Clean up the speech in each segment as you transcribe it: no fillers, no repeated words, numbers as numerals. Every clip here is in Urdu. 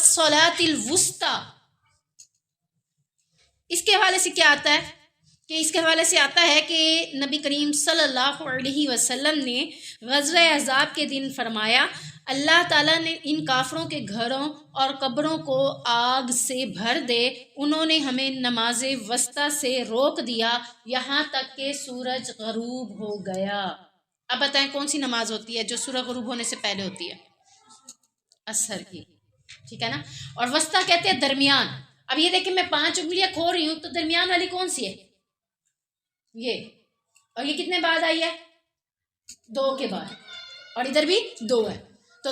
والصلاۃ الوسطی، اس کے حوالے سے کیا آتا ہے کہ اس کے حوالے سے آتا ہے کہ نبی کریم صلی اللہ علیہ وسلم نے غزوہ احزاب کے دن فرمایا اللہ تعالیٰ نے ان کافروں کے گھروں اور قبروں کو آگ سے بھر دے، انہوں نے ہمیں نماز وسطی سے روک دیا یہاں تک کہ سورج غروب ہو گیا۔ اب بتائیں کون سی نماز ہوتی ہے جو سورج غروب ہونے سے پہلے ہوتی ہے؟ عصر کی، ٹھیک ہے نا۔ اور وسطی کہتے ہیں درمیان۔ اب یہ دیکھیں میں 5 انگلیاں کھول رہی ہوں تو درمیان والی کون سی ہے؟ یہ، اور یہ کتنے بعد آئی ہے؟ 2 کے بعد، اور ادھر بھی 2 ہے، تو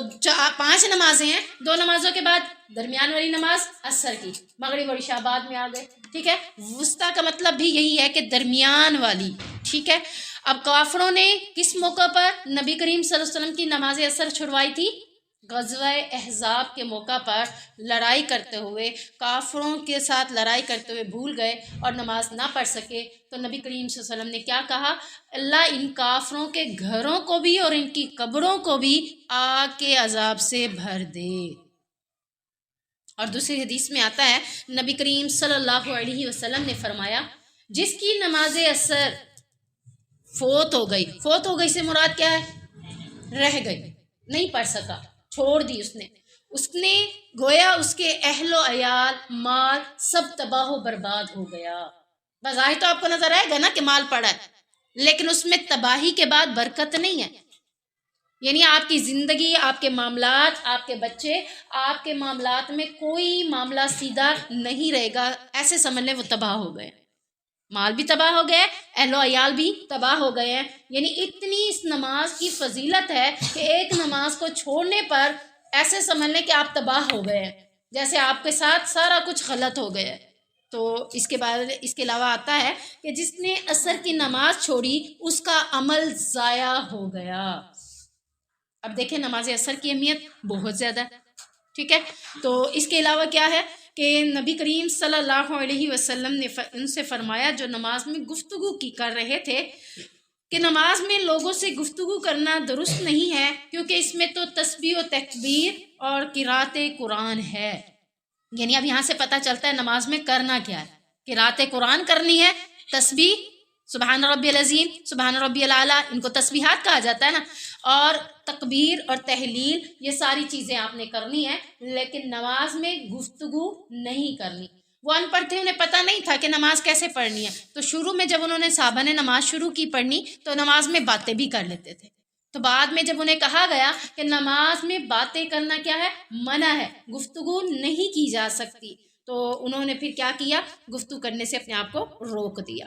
5 نمازیں ہیں، 2 نمازوں کے بعد درمیان والی نماز عصر کی، مغرب اور عشاء بعد میں آ گئے، ٹھیک ہے۔ وسطی کا مطلب بھی یہی ہے کہ درمیان والی، ٹھیک ہے۔ اب کافروں نے کس موقع پر نبی کریم صلی اللہ علیہ وسلم کی نماز عصر چھڑوائی تھی؟ غزوہ احزاب کے موقع پر لڑائی کرتے ہوئے، کافروں کے ساتھ لڑائی کرتے ہوئے بھول گئے اور نماز نہ پڑھ سکے، تو نبی کریم صلی اللہ علیہ وسلم نے کیا کہا؟ اللہ ان کافروں کے گھروں کو بھی اور ان کی قبروں کو بھی آگ کے عذاب سے بھر دے۔ اور دوسری حدیث میں آتا ہے نبی کریم صلی اللہ علیہ وسلم نے فرمایا جس کی نماز عصر فوت ہو گئی سے مراد کیا ہے؟ رہ گئی، نہیں پڑھ سکا، چھوڑ دی اس نے گویا اس کے اہل و عیال مال سب تباہ و برباد ہو گیا۔ بظاہر تو آپ کو نظر آئے گا نا کہ مال پڑا ہے، لیکن اس میں تباہی کے بعد برکت نہیں ہے، یعنی آپ کی زندگی، آپ کے معاملات، آپ کے بچے، آپ کے معاملات میں کوئی معاملہ سیدھا نہیں رہے گا، ایسے سمجھ لیں وہ تباہ ہو گئے، مال بھی تباہ ہو گئے، اہل و عیال بھی تباہ ہو گئے ہیں۔ یعنی اتنی اس نماز کی فضیلت ہے کہ ایک نماز کو چھوڑنے پر ایسے سمجھ لیں کہ آپ تباہ ہو گئے، جیسے آپ کے ساتھ سارا کچھ غلط ہو گیا۔ تو اس کے علاوہ آتا ہے کہ جس نے عصر کی نماز چھوڑی اس کا عمل ضائع ہو گیا۔ اب دیکھیں نماز عصر کی اہمیت بہت زیادہ ہے، ٹھیک ہے۔ تو اس کے علاوہ کیا ہے کہ نبی کریم صلی اللہ علیہ وسلم نے ان سے فرمایا جو نماز میں گفتگو کر رہے تھے کہ نماز میں لوگوں سے گفتگو کرنا درست نہیں ہے، کیونکہ اس میں تو تسبیح و تکبیر اور قرات قرآن ہے۔ یعنی اب یہاں سے پتہ چلتا ہے نماز میں کرنا کیا ہے، قرات قرآن کرنی ہے، تسبیح سبحان ربی العظیم، سبحان ربی الاعلیٰ، ان کو تسبیحات کہا جاتا ہے نا، اور تکبیر اور تحلیل، یہ ساری چیزیں آپ نے کرنی ہے، لیکن نماز میں گفتگو نہیں کرنی۔ وہ ان پڑھ تھے، انہیں پتہ نہیں تھا کہ نماز کیسے پڑھنی ہے، تو شروع میں جب انہوں نے صحابہ نے نماز شروع کی پڑھنی تو نماز میں باتیں بھی کر لیتے تھے، تو بعد میں جب انہیں کہا گیا کہ نماز میں باتیں کرنا کیا ہے؟ منع ہے، گفتگو نہیں کی جا سکتی، تو انہوں نے پھر کیا کیا؟ گفتگو کرنے سے اپنے آپ کو روک دیا۔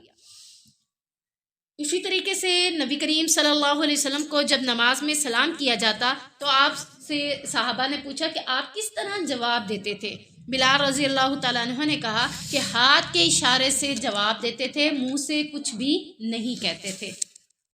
اسی طریقے سے نبی کریم صلی اللہ علیہ وسلم کو جب نماز میں سلام کیا جاتا تو آپ سے صحابہ نے پوچھا کہ آپ کس طرح جواب دیتے تھے؟ بلال رضی اللہ تعالیٰ عنہ نے کہا کہ ہاتھ کے اشارے سے جواب دیتے تھے، منہ سے کچھ بھی نہیں کہتے تھے۔